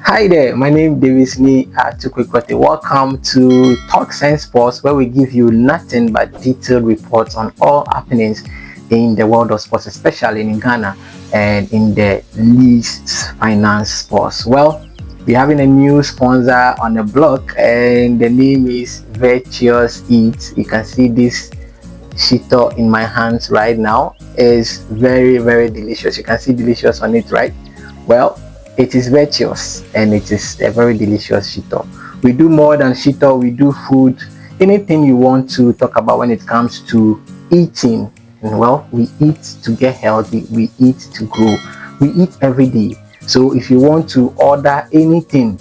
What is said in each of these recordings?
Hi there, my name is Davis Tukwekwete. Welcome to Talk Science Sports, where we give you nothing but detailed reports on all happenings in the world of sports, especially in Ghana and in the least finance sports. Well, we're having a new sponsor on the block, and the name is Virtuous Eats. You can see this shito in my hands right now. Is very delicious. You can see delicious on it, right? Well, it is virtuous and it is a very delicious shito. We do more than shito. We do food, anything you want to talk about when it comes to eating. And well, we eat to get healthy, we eat to grow, we eat every day. So if you want to order anything,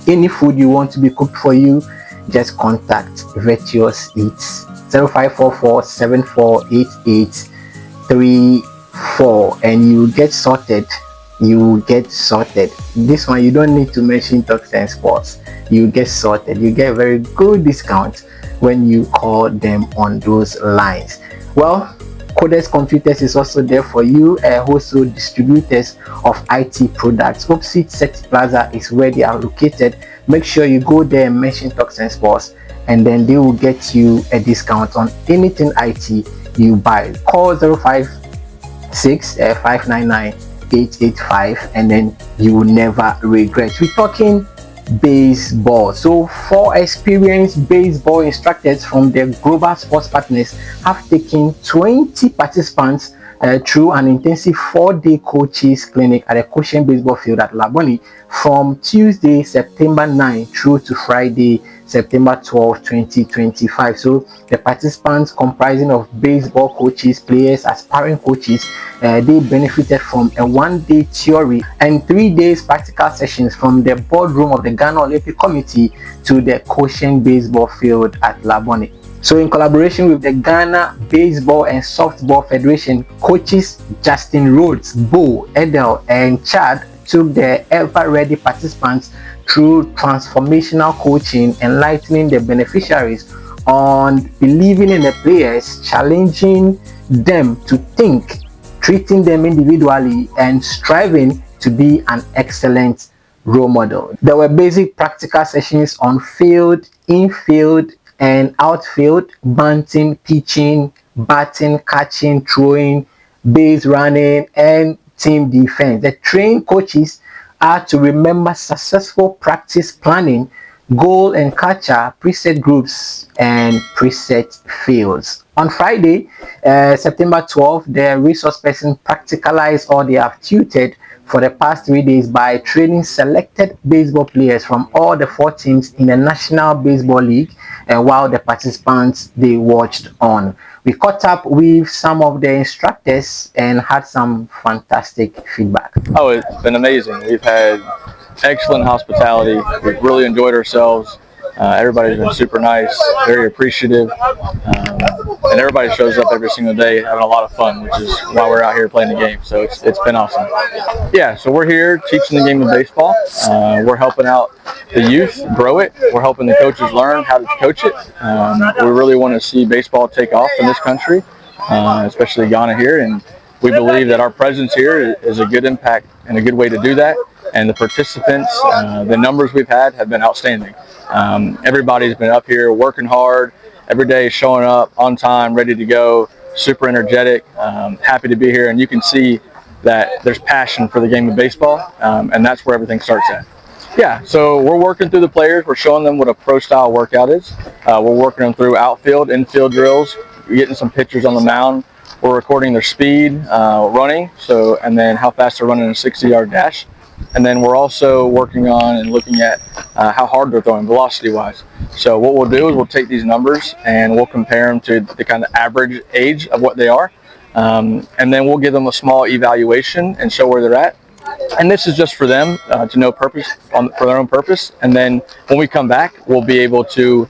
any food you want to be cooked for you, just contact Virtuous Eats 0544-748834 and you get sorted. This one you don't need to mention Talks and Sports. You get sorted. You get a very good discount when you call them on those lines. Well, Codex Computers is also there for you, wholesale distributors of IT products. Opposite Set Plaza is where they are located. Make sure you go there and mention Talks and Sports, and then they will get you a discount on anything IT you buy. Call 056-599-885 and then you will never regret. We're talking baseball. So 4 experienced baseball instructors from their global sports partners have taken 20 participants through an intensive 4-day coaches clinic at the Koshien Baseball Field at Labone from Tuesday, September 9 through to Friday, September 12, 2025. So the participants, comprising of baseball coaches, players, aspiring coaches, they benefited from a 1-day theory and 3 days practical sessions from the boardroom of the Ghana Olympic Committee to the Koshien Baseball Field at Labone. So in collaboration with the Ghana Baseball and Softball Federation, coaches Justin Rhodes, Bo, Edel, and Chad took the ever-ready participants through transformational coaching, enlightening the beneficiaries on believing in the players, challenging them to think, treating them individually, and striving to be an excellent role model. There were basic practical sessions on field, infield, and outfield, bunting, pitching, batting, catching, throwing, base running, and team defense. The trained coaches are to remember successful practice planning, goal and catcher, preset groups, and preset fields. On Friday, September 12th, the resource person practicalized all they have tutored for the past 3 days by training selected baseball players from all the 4 teams in the National Baseball League, and while the participants they watched on. We caught up with some of the instructors and had some fantastic feedback. Oh, it's been amazing. We've had excellent hospitality. We've really enjoyed ourselves. Everybody's been super nice, very appreciative, and everybody shows up every single day having a lot of fun, which is why we're out here playing the game. So it's been awesome. Yeah, so we're here teaching the game of baseball. We're helping out the youth grow it. We're helping the coaches learn how to coach it. We really want to see baseball take off in this country, especially Ghana here, and we believe that our presence here is a good impact and a good way to do that. And the participants, the numbers we've had have been outstanding. Everybody's been up here working hard every day, showing up on time, ready to go, super energetic, happy to be here. And you can see that there's passion for the game of baseball, and that's where everything starts at. Yeah, so we're working through the players. We're showing them what a pro-style workout is. We're working them through outfield, infield drills. We're getting some pictures on the mound. We're recording their speed, running, and then how fast they're running a 60-yard dash. And then we're also working on and looking at how hard they're throwing velocity-wise. So what we'll do is we'll take these numbers and we'll compare them to the kind of average age of what they are. And then we'll give them a small evaluation and show where they're at. And this is just for them to know for their own purpose. And then when we come back, we'll be able to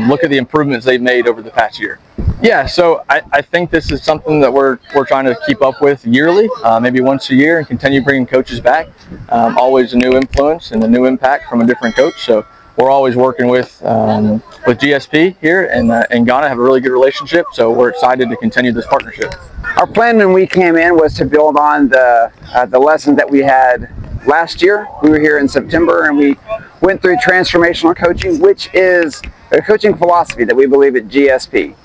look at the improvements they've made over the past year. Yeah, so I think this is something that we're trying to keep up with yearly, maybe once a year, and continue bringing coaches back. Always a new influence and a new impact from a different coach. So we're always working with GSP here in Ghana, have a really good relationship. So we're excited to continue this partnership. Our plan when we came in was to build on the lessons that we had last year. We were here in September, and we went through Transformational Coaching, which is a coaching philosophy that we believe at GSP,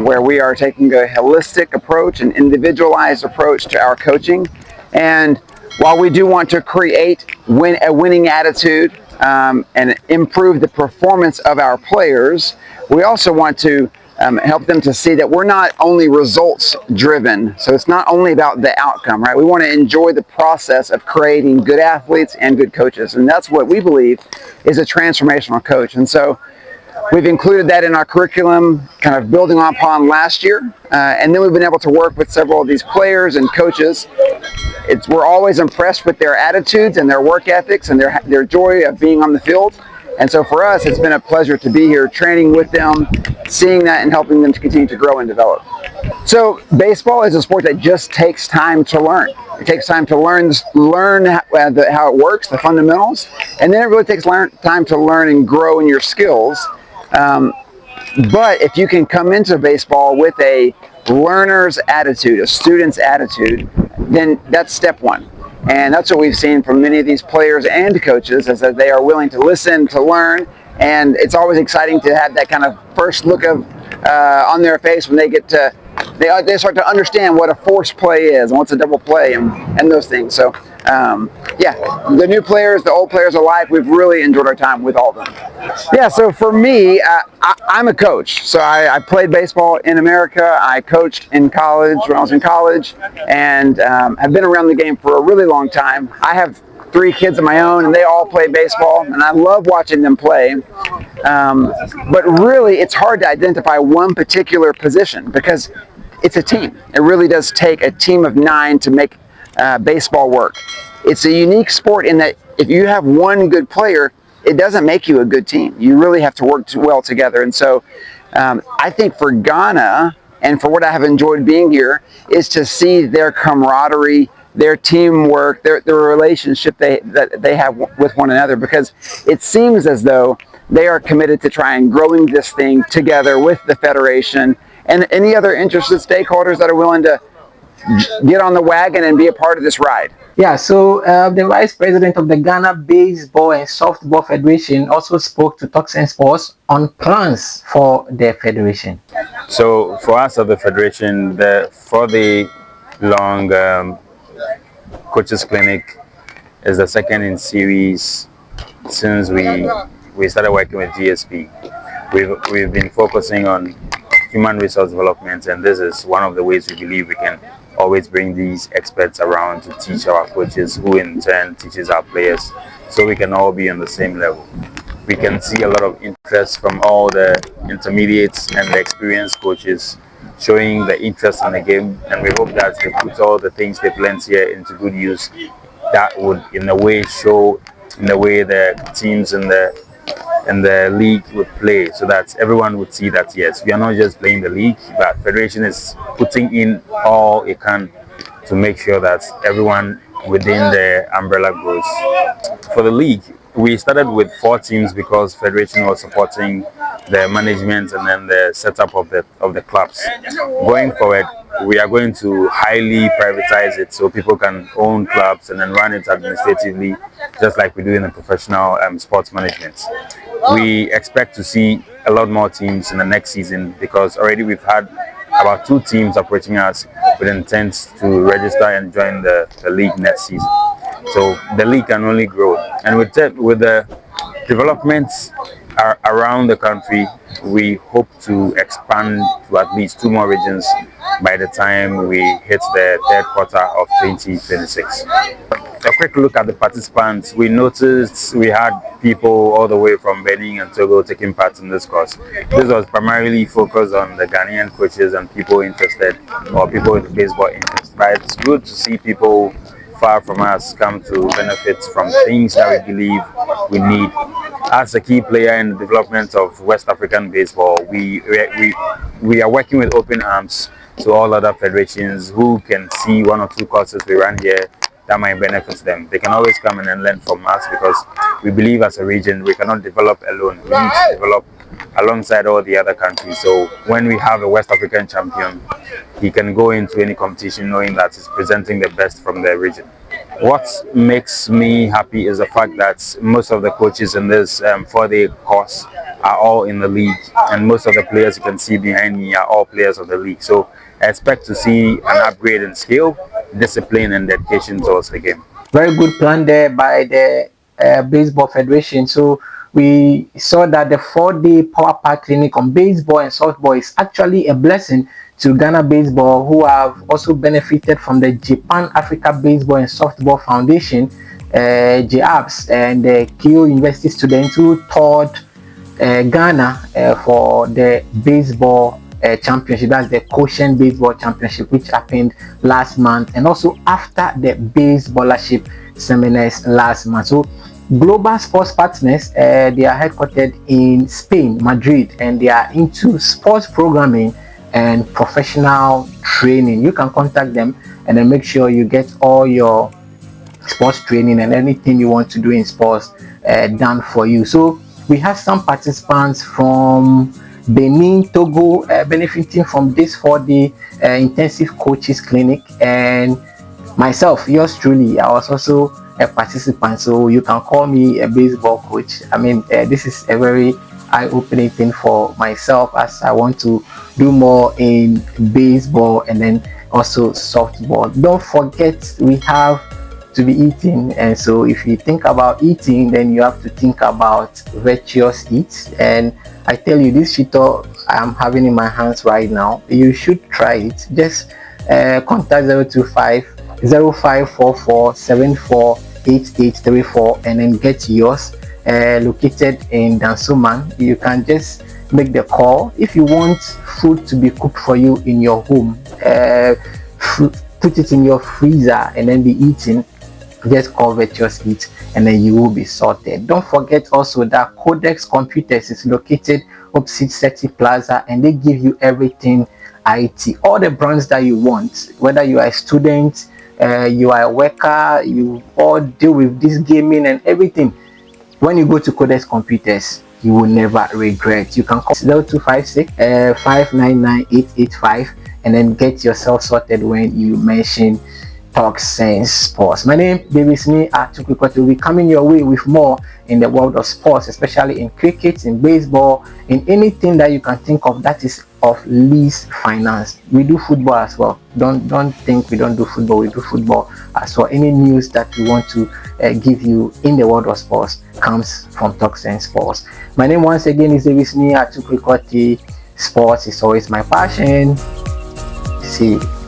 where we are taking a holistic approach, an individualized approach to our coaching. And while we do want to create a winning attitude and improve the performance of our players, we also want to help them to see that we're not only results driven. So it's not only about the outcome, right? We want to enjoy the process of creating good athletes and good coaches. And that's what we believe is a transformational coach. And so we've included that in our curriculum, kind of building upon last year. And then we've been able to work with several of these players and coaches. We're always impressed with their attitudes and their work ethics and their joy of being on the field. And so for us, it's been a pleasure to be here training with them, seeing that and helping them to continue to grow and develop. So baseball is a sport that just takes time to learn. It takes time to learn how it works, the fundamentals, and then it really takes time to learn and grow in your skills. But if you can come into baseball with a learner's attitude, a student's attitude, then that's step one. And that's what we've seen from many of these players and coaches, is that they are willing to listen, to learn, and it's always exciting to have that kind of first look of on their face when they get to they start to understand what a force play is and what's a double play and those things. So yeah, the new players, the old players alike, we've really enjoyed our time with all of them. Yeah, so for me, I'm a coach. So I played baseball in America. I coached in college when I was in college, and have been around the game for a really long time. I have 3 kids of my own, and they all play baseball, and I love watching them play. But really, it's hard to identify one particular position because it's a team. It really does take a team of 9 to make baseball work. It's a unique sport in that if you have one good player, it doesn't make you a good team. You really have to work well together. And so I think for Ghana, and for what I have enjoyed being here, is to see their camaraderie, their teamwork, their relationship that they have with one another, because it seems as though they are committed to trying growing this thing together with the federation and any other interested stakeholders that are willing to get on the wagon and be a part of this ride. Yeah, so the vice president of the Ghana Baseball and Softball Federation also spoke to Toxin Sports on plans for the federation. So for us at the federation, the 4-day long coaches clinic is the second in series since we started working with GSP. We've been focusing on human resource development, and this is one of the ways we believe we can always bring these experts around to teach our coaches, who in turn teaches our players, so we can all be on the same level. We can see a lot of interest from all the intermediates and the experienced coaches showing the interest in the game, and we hope that they put all the things they've learned here into good use. That would in a way show in the way the teams in the league would play, so that everyone would see that yes, we are not just playing the league, but federation is putting in all it can to make sure that everyone within the umbrella grows. For the league, we started with 4 teams because federation was supporting the management and then the setup of the clubs. Going forward, we are going to highly privatize it so people can own clubs and then run it administratively, just like we do in the professional sports management. We expect to see a lot more teams in the next season because already we've had about 2 teams approaching us with intent to register and join the league next season. So the league can only grow, and with the developments around the country, we hope to expand to at least 2 more regions by the time we hit the 3rd quarter of 2026. A quick look at the participants. We noticed we had people all the way from Benin and Togo taking part in this course. This was primarily focused on the Ghanaian coaches and people interested, or people with baseball interest. But it's good to see people far from us come to benefit from things that we believe we need. As a key player in the development of West African baseball, we are working with open arms to all other federations who can see 1 or 2 courses we run here that might benefit them. They can always come in and learn from us, because we believe as a region we cannot develop alone. We need to develop alongside all the other countries. So when we have a West African champion, he can go into any competition knowing that he's presenting the best from the region. What makes me happy is the fact that most of the coaches in this 4-day course are all in the league, and most of the players you can see behind me are all players of the league. So I expect to see an upgrade in skill, discipline, and dedication towards the game. Very good plan there by the Baseball Federation. So we saw that the 4-day power pack clinic on baseball and softball is actually a blessing to Ghana Baseball, who have also benefited from the Japan Africa Baseball and Softball Foundation, JABS, and the Keio University students who taught Ghana for the baseball championship. That's the Koshien Baseball Championship, which happened last month, and also after the baseballership seminars last month. So Global Sports Partners, they are headquartered in Spain, Madrid, and they are into sports programming and professional training. You can contact them and then make sure you get all your sports training and anything you want to do in sports done for you. So we have some participants from Benin, Togo, benefiting from this 4-day intensive coaches clinic, and myself, yours truly, I was also a participant. So you can call me a baseball coach. I mean, this is a very eye-opening thing for myself, as I want to do more in baseball and then also softball. Don't forget, we have to be eating, and so if you think about eating, then you have to think about virtuous eats. And I tell you, this shito I'm having in my hands right now, you should try it. Just contact 025 0544 748834 and then get yours. Located in Dansuman. You can just make the call. If you want food to be cooked for you in your home, put it in your freezer and then be eating, just call Virtuous Eat and then you will be sorted. Don't forget also that Codex Computers is located opposite Seti Plaza, and they give you everything IT, all the brands that you want, whether you are a student, you are a worker, you all deal with this gaming and everything. When you go to Codex Computers, you will never regret. You can call 0256 599 885 and then get yourself sorted when you mention Talk Sense Sports. My name is Davisni Atukwikot. Will be coming your way with more in the world of sports, especially in cricket, in baseball, in anything that you can think of that is of lease finance. We do football as well. Don't think we don't do football. We do football as well. Any news that we want to give you in the world of sports comes from Talk Sense Sports. My name once again is Davisni Atukwikot. Sports is always my passion. See you.